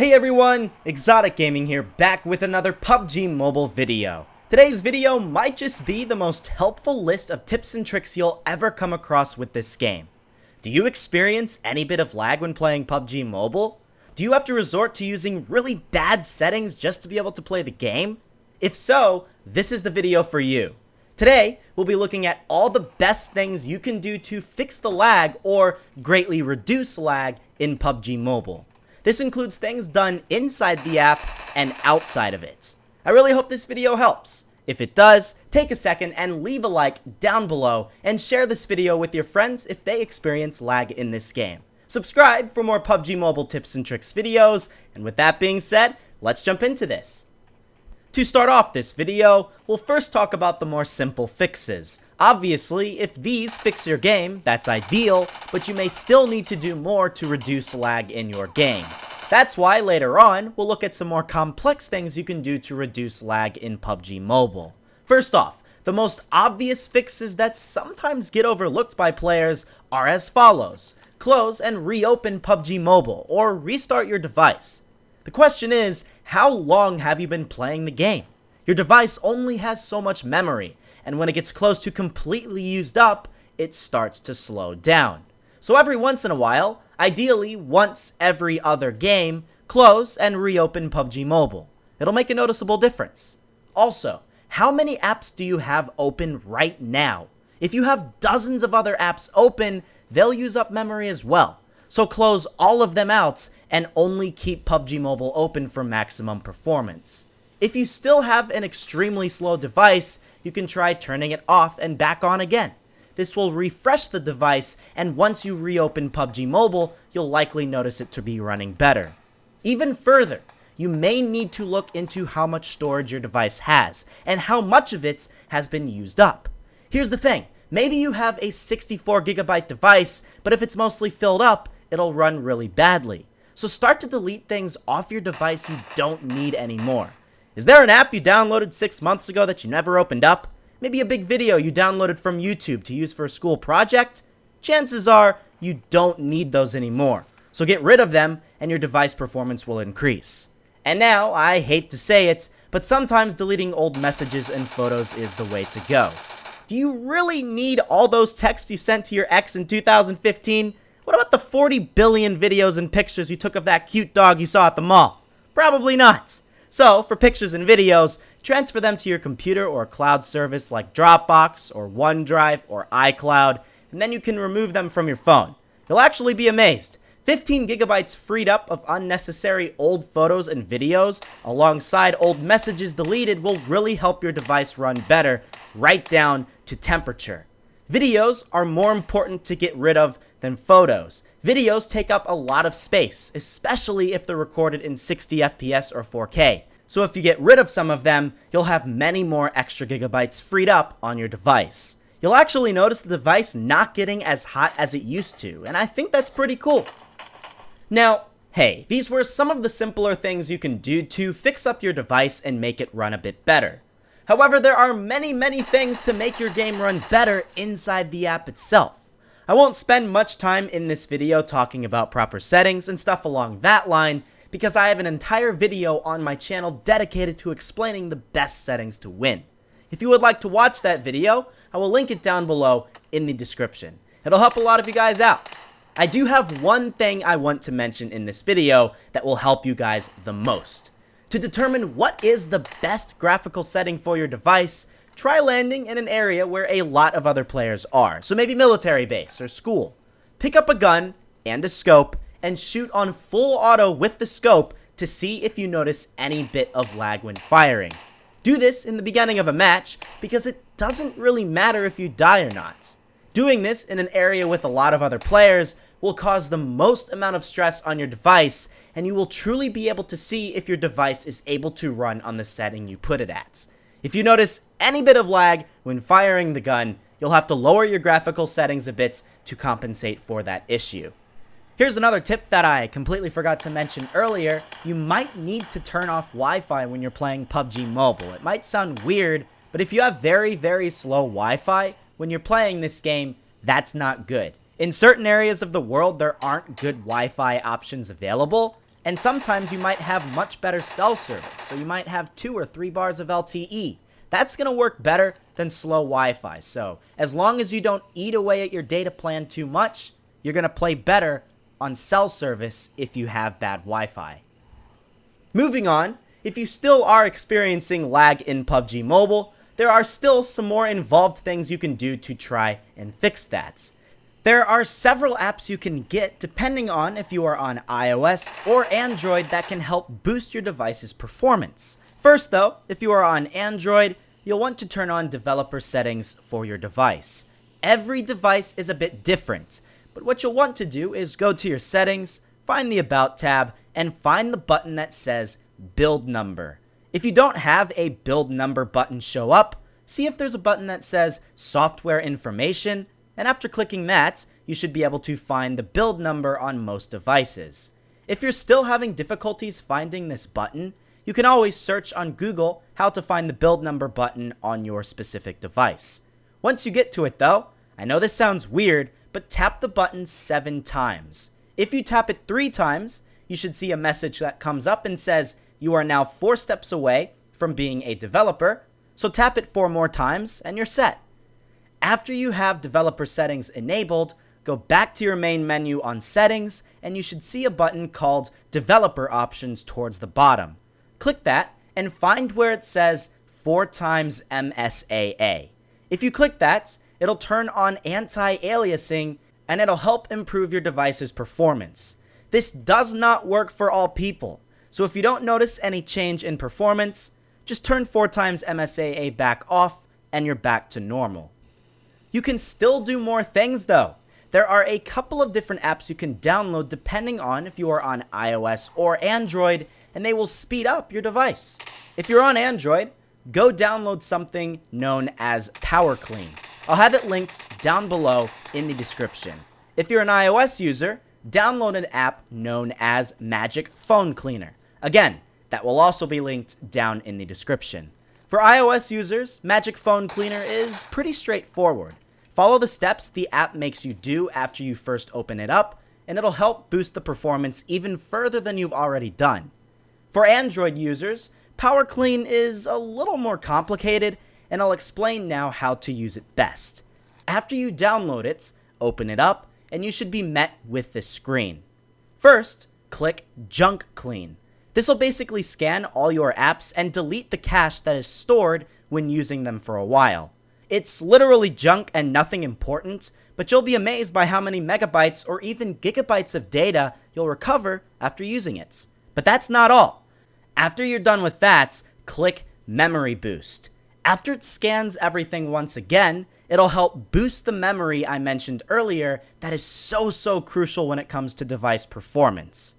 Hey everyone, ExxotikGaming here, back with another PUBG Mobile video. Today's video might just be the most helpful list of tips and tricks you'll ever come across with this game. Do you experience any bit of lag when playing PUBG Mobile? Do you have to resort to using really bad settings just to be able to play the game? If so, this is the video for you. Today, we'll be looking at all the best things you can do to fix the lag or greatly reduce lag in PUBG Mobile. This includes things done inside the app and outside of it. I really hope this video helps. If it does, take a second and leave a like down below and share this video with your friends if they experience lag in this game. Subscribe for more PUBG Mobile tips and tricks videos, and with that being said, let's jump into this. To start off this video, we'll first talk about the more simple fixes. Obviously, if these fix your game, that's ideal, but you may still need to do more to reduce lag in your game. That's why later on, we'll look at some more complex things you can do to reduce lag in PUBG Mobile. First off, the most obvious fixes that sometimes get overlooked by players are as follows. Close and reopen PUBG Mobile, or restart your device. The question is, how long have you been playing the game? Your device only has so much memory, and when it gets close to completely used up, it starts to slow down. So every once in a while, ideally once every other game, close and reopen PUBG Mobile. It'll make a noticeable difference. Also, how many apps do you have open right now? If you have dozens of other apps open, they'll use up memory as well. So close all of them out and only keep PUBG Mobile open for maximum performance. If you still have an extremely slow device, you can try turning it off and back on again. This will refresh the device, and once you reopen PUBG Mobile, you'll likely notice it to be running better. Even further, you may need to look into how much storage your device has, and how much of it has been used up. Here's the thing, maybe you have a 64GB device, but if it's mostly filled up, it'll run really badly. So start to delete things off your device you don't need anymore. Is there an app you downloaded 6 months ago that you never opened up? Maybe a big video you downloaded from YouTube to use for a school project? Chances are you don't need those anymore. So get rid of them and your device performance will increase. And now, I hate to say it, but sometimes deleting old messages and photos is the way to go. Do you really need all those texts you sent to your ex in 2015? What about the 40 billion videos and pictures you took of that cute dog you saw at the mall? Probably not. So, for pictures and videos, transfer them to your computer or cloud service like Dropbox or OneDrive or iCloud, and then you can remove them from your phone. You'll actually be amazed. 15 gigabytes freed up of unnecessary old photos and videos alongside old messages deleted will really help your device run better, right down to temperature. Videos are more important to get rid of than photos. Videos take up a lot of space, especially if they're recorded in 60 FPS or 4K. So if you get rid of some of them, you'll have many more extra gigabytes freed up on your device. You'll actually notice the device not getting as hot as it used to, and I think that's pretty cool. Now, hey, these were some of the simpler things you can do to fix up your device and make it run a bit better. However, there are many things to make your game run better inside the app itself. I won't spend much time in this video talking about proper settings and stuff along that line, because I have an entire video on my channel dedicated to explaining the best settings to win. If you would like to watch that video, I will link it down below in the description. It'll help a lot of you guys out. I do have one thing I want to mention in this video that will help you guys the most. To determine what is the best graphical setting for your device, try landing in an area where a lot of other players are, so maybe military base or school. Pick up a gun and a scope and shoot on full auto with the scope to see if you notice any bit of lag when firing. Do this in the beginning of a match because it doesn't really matter if you die or not. Doing this in an area with a lot of other players will cause the most amount of stress on your device, and you will truly be able to see if your device is able to run on the setting you put it at. If you notice any bit of lag when firing the gun, you'll have to lower your graphical settings a bit to compensate for that issue. Here's another tip that I completely forgot to mention earlier. You might need to turn off Wi-Fi when you're playing PUBG Mobile. It might sound weird, but if you have very slow Wi-Fi when you're playing this game, that's not good. In certain areas of the world, there aren't good Wi-Fi options available, And sometimes you might have much better cell service, so you might have 2 or 3 bars of LTE. That's going to work better than slow Wi-Fi, so as long as you don't eat away at your data plan too much, you're going to play better on cell service if you have bad Wi-Fi. Moving on, if you still are experiencing lag in PUBG Mobile, there are still some more involved things you can do to try and fix that. There are several apps you can get depending on if you are on iOS or Android that can help boost your device's performance. First though, if you are on Android, you'll want to turn on developer settings for your device. Every device is a bit different, but what you'll want to do is go to your settings, find the About tab, and find the button that says Build Number. If you don't have a Build Number button show up, see if there's a button that says Software Information, and after clicking that, you should be able to find the build number on most devices. If you're still having difficulties finding this button, you can always search on Google how to find the build number button on your specific device. Once you get to it though, I know this sounds weird, but tap the button 7 times. If you tap it 3 times, you should see a message that comes up and says you are now 4 steps away from being a developer, so tap it 4 more times and you're set. After you have developer settings enabled, go back to your main menu on settings and you should see a button called Developer Options towards the bottom. Click that and find where it says 4 times MSAA. If you click that, it'll turn on anti-aliasing and it'll help improve your device's performance. This does not work for all people, so if you don't notice any change in performance, just turn 4 times MSAA back off and you're back to normal. You can still do more things though. There are a couple of different apps you can download depending on if you are on iOS or Android, and they will speed up your device. If you're on Android, go download something known as PowerClean. I'll have it linked down below in the description. If you're an iOS user, download an app known as Magic Phone Cleaner. Again, that will also be linked down in the description. For iOS users, Magic Phone Cleaner is pretty straightforward. Follow the steps the app makes you do after you first open it up, and it'll help boost the performance even further than you've already done. For Android users, PowerClean is a little more complicated, and I'll explain now how to use it best. After you download it, open it up, and you should be met with this screen. First, click Junk Clean. This will basically scan all your apps and delete the cache that is stored when using them for a while. It's literally junk and nothing important, but you'll be amazed by how many megabytes or even gigabytes of data you'll recover after using it. But that's not all. After you're done with that, click Memory Boost. After it scans everything once again, it'll help boost the memory I mentioned earlier that is so crucial when it comes to device performance.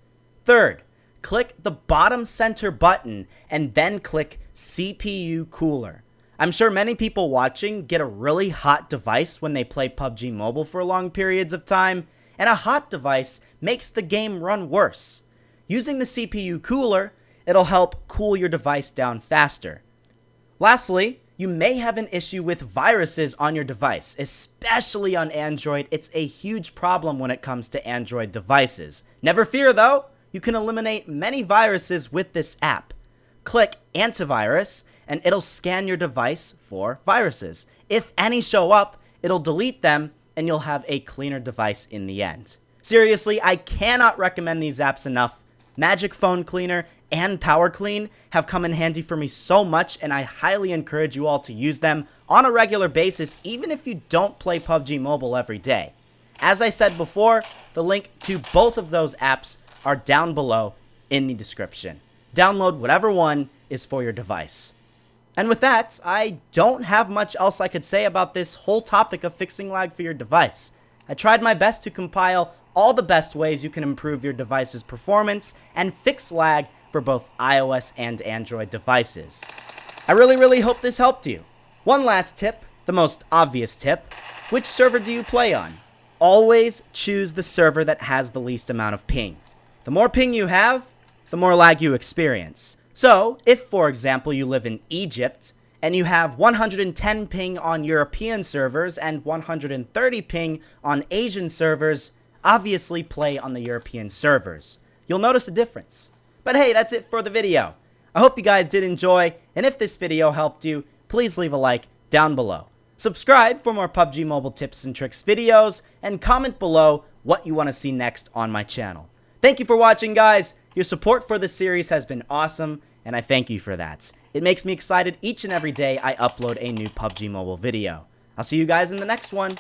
Third, click the bottom center button and then click CPU Cooler. I'm sure many people watching get a really hot device when they play PUBG Mobile for long periods of time, and a hot device makes the game run worse. Using the CPU Cooler, it'll help cool your device down faster. Lastly, you may have an issue with viruses on your device, especially on Android. It's a huge problem when it comes to Android devices. Never fear though, you can eliminate many viruses with this app. Click Antivirus, and it'll scan your device for viruses. If any show up, it'll delete them, and you'll have a cleaner device in the end. Seriously, I cannot recommend these apps enough. Magic Phone Cleaner and PowerClean have come in handy for me so much, and I highly encourage you all to use them on a regular basis, even if you don't play PUBG Mobile every day. As I said before, the link to both of those apps are down below in the description. Download whatever one is for your device. And with that, I don't have much else I could say about this whole topic of fixing lag for your device. I tried my best to compile all the best ways you can improve your device's performance and fix lag for both iOS and Android devices. I really hope this helped you. One last tip, the most obvious tip: which server do you play on? Always choose the server that has the least amount of ping. The more ping you have, the more lag you experience. So, if for example you live in Egypt, and you have 110 ping on European servers and 130 ping on Asian servers, obviously play on the European servers. you'll notice a difference. But hey, that's it for the video. I hope you guys did enjoy, and if this video helped you, please leave a like down below. Subscribe for more PUBG Mobile tips and tricks videos, and comment below what you want to see next on my channel. Thank you for watching, guys. Your support for this series has been awesome, and I thank you for that. It makes me excited each and every day I upload a new PUBG Mobile video. I'll see you guys in the next one.